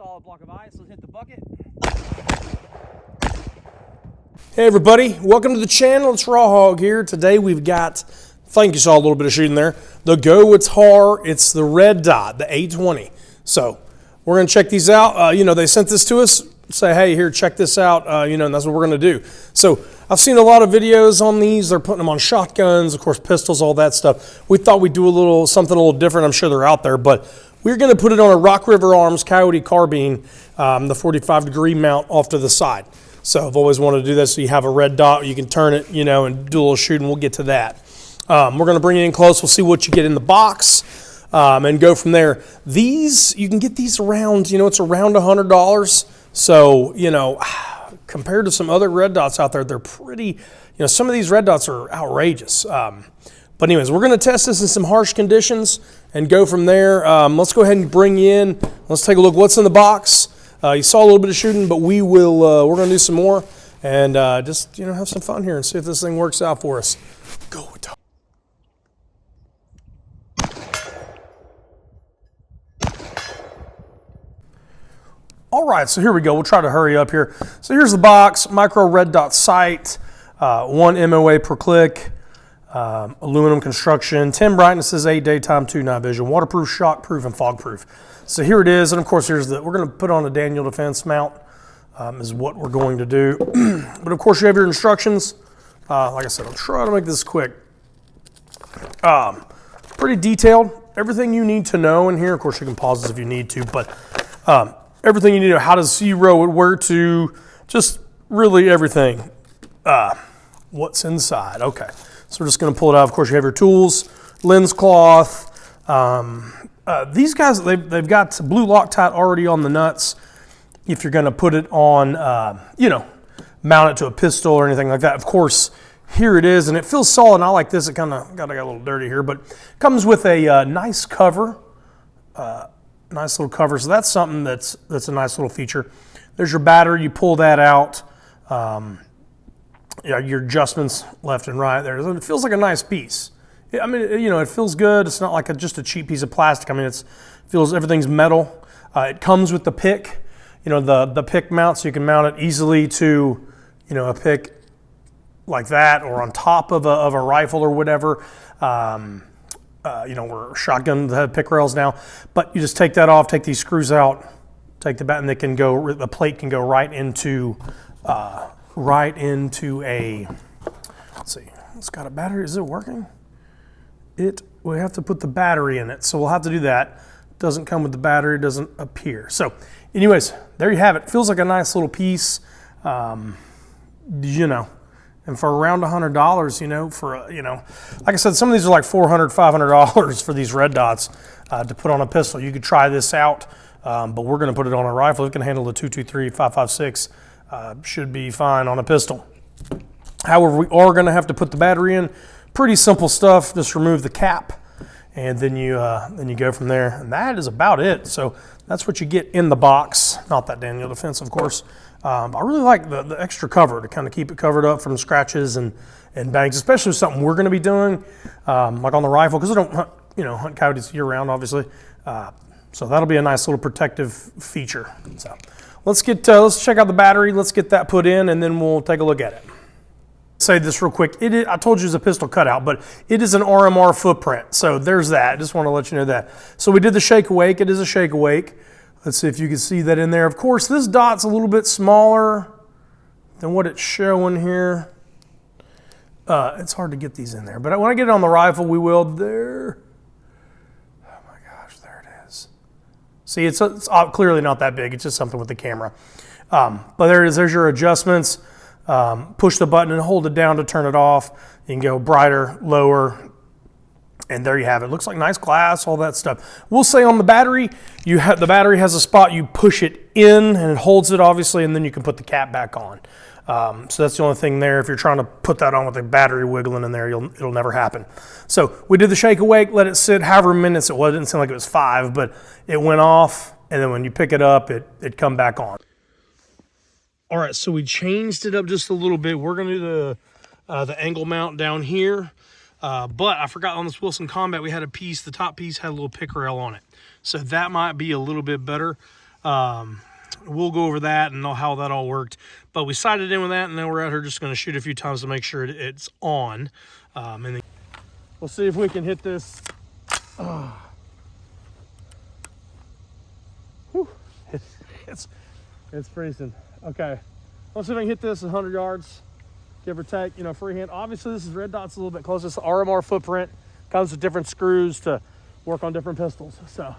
solid block of ice. Let's hit the bucket. Hey everybody, welcome to the channel. It's Raw Hog here. Today we've got, I think you saw a little bit of shooting there, the GOWUTAR. It's the Red Dot, the A20. So we're going to check these out. They sent this to us, say, hey, here, check this out, and that's what we're going to do. So I've seen a lot of videos on these. They're putting them on shotguns, of course, pistols, all that stuff. We thought we'd do something a little different. I'm sure they're out there, but we're going to put it on a Rock River Arms Coyote carbine, the 45-degree mount off to the side. So I've always wanted to do this. So you have a red dot, you can turn it, and do a little shooting. We'll get to that. We're going to bring it in close. We'll see what you get in the box and go from there. These, you can get these around, it's around $100. So, compared to some other red dots out there, they're pretty, some of these red dots are outrageous. But anyways, we're going to test this in some harsh conditions and go from there. Let's go ahead and bring you in. Let's take a look what's in the box. You saw a little bit of shooting, but we're going to do some more and just, have some fun here and see if this thing works out for us. Go with it. All right, so here we go. We'll try to hurry up here. So here's the box, micro red dot sight, 1 MOA per click, aluminum construction, 10 brightnesses, 8 daytime, 2 night vision, waterproof, shockproof, and fogproof. So here it is, and of course we're going to put on a Daniel Defense mount, is what we're going to do. But of course you have your instructions. Like I said, I'll try to make this quick. Pretty detailed, everything you need to know in here. Of course you can pause this if you need to, but everything you need to know, how to zero it, where to, just really everything. What's inside, okay. So we're just gonna pull it out. Of course you have your tools, lens cloth. These guys, they've got blue Loctite already on the nuts. If you're gonna put it on, mount it to a pistol or anything like that. Of course, here it is, and it feels solid. I like this. It kind of got a little dirty here, but comes with a nice cover. Nice little cover. So that's something that's a nice little feature. There's your battery. You pull that out. Your adjustments left and right there. It feels like a nice piece. I mean, it feels good. It's not like just a cheap piece of plastic. I mean, everything's metal. It comes with the pick, the pick mount, so you can mount it easily to, a pick like that, or on top of a rifle or whatever. We're shotgun have pick rails now, but you just take that off, take these screws out, take the bat, and the plate can go right into a. Let's see, it's got a battery. Is it working? We have to put the battery in it, so we'll have to do that. Doesn't come with the battery, doesn't appear. So anyways, there you have it. Feels like a nice little piece, and for around $100, like I said, some of these are like $400, $500 for these red dots to put on a pistol. You could try this out, but we're going to put it on a rifle. It can handle the 223, 5.56, should be fine on a pistol. However, we are going to have to put the battery in. Pretty simple stuff. Just remove the cap, and then you go from there. And that is about it. So that's what you get in the box. Not that Daniel Defense, of course. I really like the extra cover to kind of keep it covered up from scratches and bangs, especially with something we're going to be doing, like on the rifle, because I don't hunt coyotes year round, obviously. So that'll be a nice little protective feature. So let's check out the battery. Let's get that put in, and then we'll take a look at it. Say this real quick. I told you it's a pistol cutout, but it is an RMR footprint. So there's that. Just want to let you know that. So we did the shake awake. It is a shake awake. Let's see if you can see that in there. Of course, this dot's a little bit smaller than what it's showing here. It's hard to get these in there, but when I get it on the rifle, we will. There. Oh my gosh, there it is. See, it's clearly not that big. It's just something with the camera. But there it is. There's your adjustments. Push the button and hold it down to turn it off. You can go brighter, lower, and there you have it. Looks like nice glass, all that stuff. We'll say on the battery, the battery has a spot you push it in and it holds it obviously, and then you can put the cap back on. So that's the only thing there. If you're trying to put that on with the battery wiggling in there, it'll never happen. So we did the shake awake, let it sit however minutes it was. It didn't seem like it was 5, but it went off, and then when you pick it up, it come back on. All right, so we changed it up just a little bit. We're gonna do the angle mount down here. But I forgot on this Wilson Combat, we had a piece, the top piece had a little pick rail on it. So that might be a little bit better. We'll go over that and know how that all worked. But we sighted in with that, and then we're out here just going to shoot a few times to make sure it's on. And then we'll see if we can hit this. Whew. It's freezing. Okay, let's see if I can hit this 100 yards, give or take. You know, freehand. Obviously, this is Red Dot's a little bit closer. It's the RMR footprint. Comes with different screws to work on different pistols. So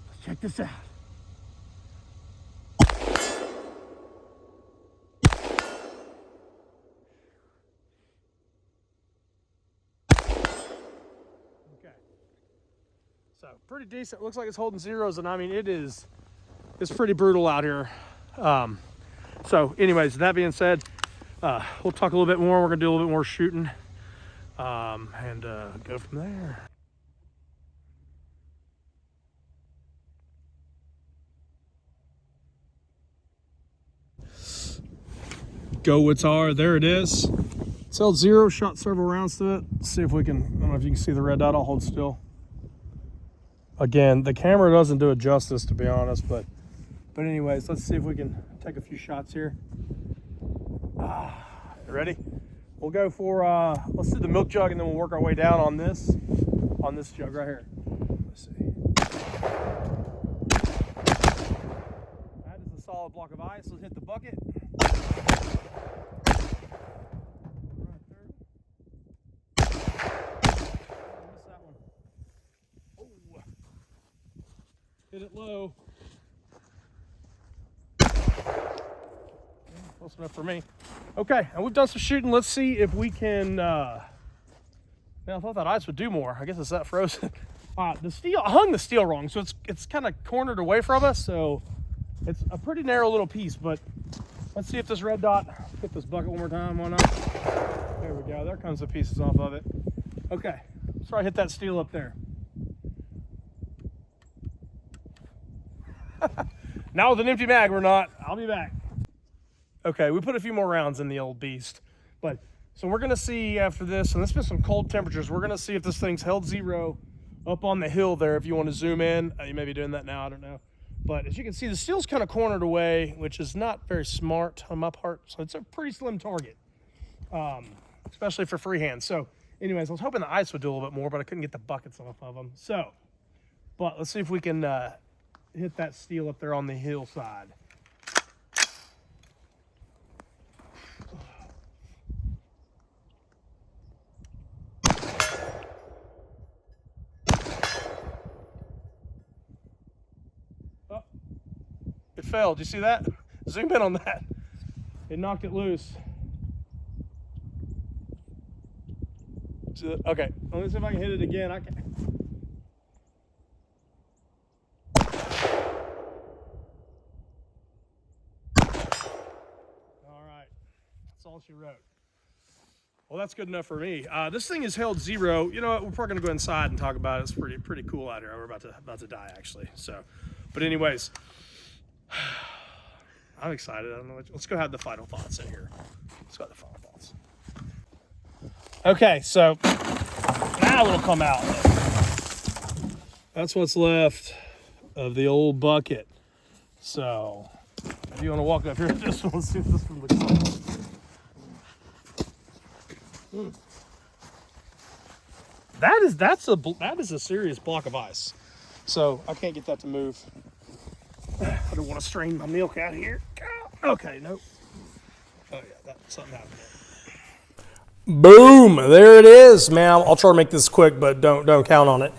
let's check this out. So pretty decent. Looks like it's holding zeros, and I mean it's pretty brutal out here. So anyways, that being said, we'll talk a little bit more. We're gonna do a little bit more shooting, and go from there. GOWUTAR, there it is. It's held zero, shot several rounds to it. Let's see if we can, I don't know if you can see the red dot. I'll hold still. Again, the camera doesn't do it justice, to be honest, but anyways, let's see if we can take a few shots here. Ready? We'll go for, let's do the milk jug, and then we'll work our way down on this jug right here. Let's see. That is a solid block of ice. Let's hit the bucket. Hit it low. Close enough for me. Okay, and we've done some shooting. Let's see if we can, man, I thought that ice would do more. I guess it's that frozen. The steel, I hung the steel wrong, so it's kind of cornered away from us, so it's a pretty narrow little piece, but let's see if this red dot, hit this bucket one more time, why not? There we go, there comes the pieces off of it. Okay, let's try to hit that steel up there. Now with an empty mag, we're not. I'll be back. Okay, we put a few more rounds in the old beast. But, so we're gonna see after this, and it's been some cold temperatures, we're gonna see if this thing's held zero up on the hill there. If you want to zoom in, you may be doing that now, I don't know. But as you can see, the steel's kind of cornered away, which is not very smart on my part. So it's a pretty slim target, especially for freehand. So anyways, I was hoping the ice would do a little bit more, but I couldn't get the buckets off of them. So, but let's see if we can hit that steel up there on the hillside. Oh, it fell. Did you see that? Zoom in on that. It knocked it loose. Okay, let me see if I can hit it again. I can. All she wrote. Well, that's good enough for me. This thing is held zero. You know what? We're probably gonna go inside and talk about it. It's pretty cool out here. We're about to die actually. So, but anyways, I'm excited. I don't know. Let's go have the final thoughts in here. Let's go have the final thoughts. Okay, so now it'll come out. That's what's left of the old bucket. So, if you want to walk up here, this one, let's see what this one looks like. That is a serious block of ice. So I can't get that to move. I don't want to strain my milk out of here. Okay, nope. Oh yeah, something happened there. Boom! There it is, man. I'll try to make this quick, but don't count on it.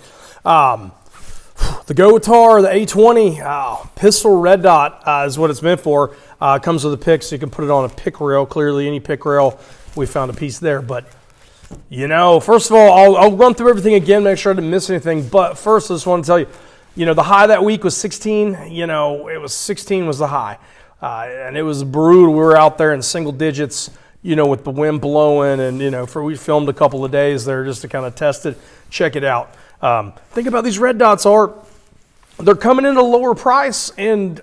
The GOWUTAR, the A20 pistol red dot is what it's meant for. Comes with a pick, so you can put it on a pick rail. Clearly, any pick rail, we found a piece there. But you know, first of all, I'll run through everything again, make sure I didn't miss anything. But first, I just want to tell you, you know, the high that week was 16. You know, it was 16 was the high, and it was brutal. We were out there in single digits, you know, with the wind blowing, and you know, we filmed a couple of days there just to kind of test it, check it out. Think about these red dots they're coming in at a lower price, and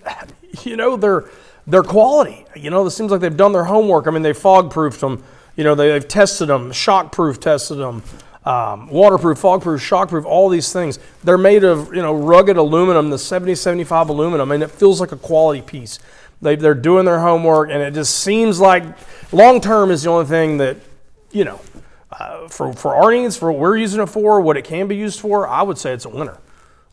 you know, they're quality. You know, it seems like they've done their homework. I mean, they fog proofed them. You know, they've tested them, shock proof tested them. waterproof, fogproof, shockproof, all these things. They're made of, you know, rugged aluminum, the 7075 aluminum, and it feels like a quality piece. They're doing their homework, and it just seems like long-term is the only thing that, you know, for our needs, for what we're using it for, what it can be used for, I would say it's a winner.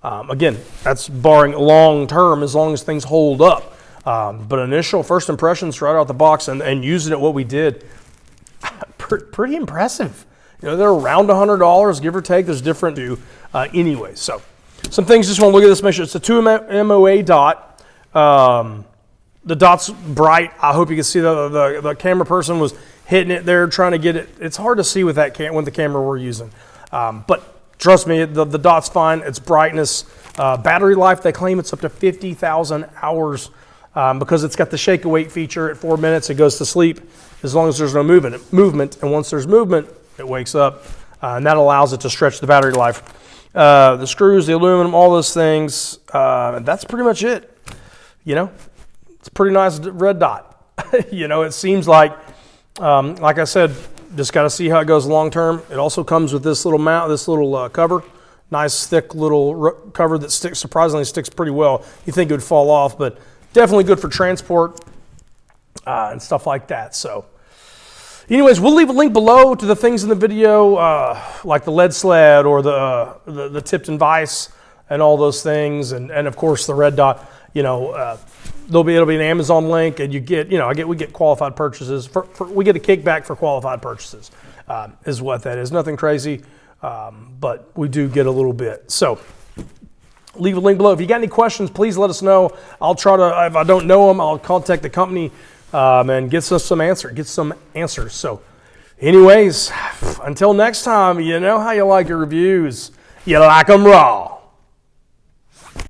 Again, that's barring long-term, as long as things hold up. But initial first impressions right out the box and using it what we did, pretty impressive. You know, they're around $100, give or take. There's different anyway. So some things, just want to look at this, make sure it's a 2 MOA dot. The dot's bright. I hope you can see the camera person was hitting it there, trying to get it. It's hard to see with that with the camera we're using. But trust me, the dot's fine. It's brightness. Battery life, they claim it's up to 50,000 hours because it's got the shake awake feature. At 4 minutes, it goes to sleep as long as there's no movement. And once there's movement, it wakes up. And that allows it to stretch the battery life. The screws, the aluminum, all those things. That's pretty much it. You know, it's a pretty nice red dot. You know, it seems like I said, just got to see how it goes long term. It also comes with this little mount, this little cover, nice thick little cover that surprisingly sticks pretty well. You think it would fall off, but definitely good for transport and stuff like that. So anyways, we'll leave a link below to the things in the video, like the lead sled or the tipped and vise and all those things, and of course the red dot. You know, it'll be an Amazon link, and you get, you know, we get qualified purchases. We get a kickback for qualified purchases, is what that is. Nothing crazy, but we do get a little bit. So leave a link below. If you got any questions, please let us know. I'll try to, if I don't know them, I'll contact the company and get some answers. So anyways, until next time, you know how you like your reviews. You like them raw.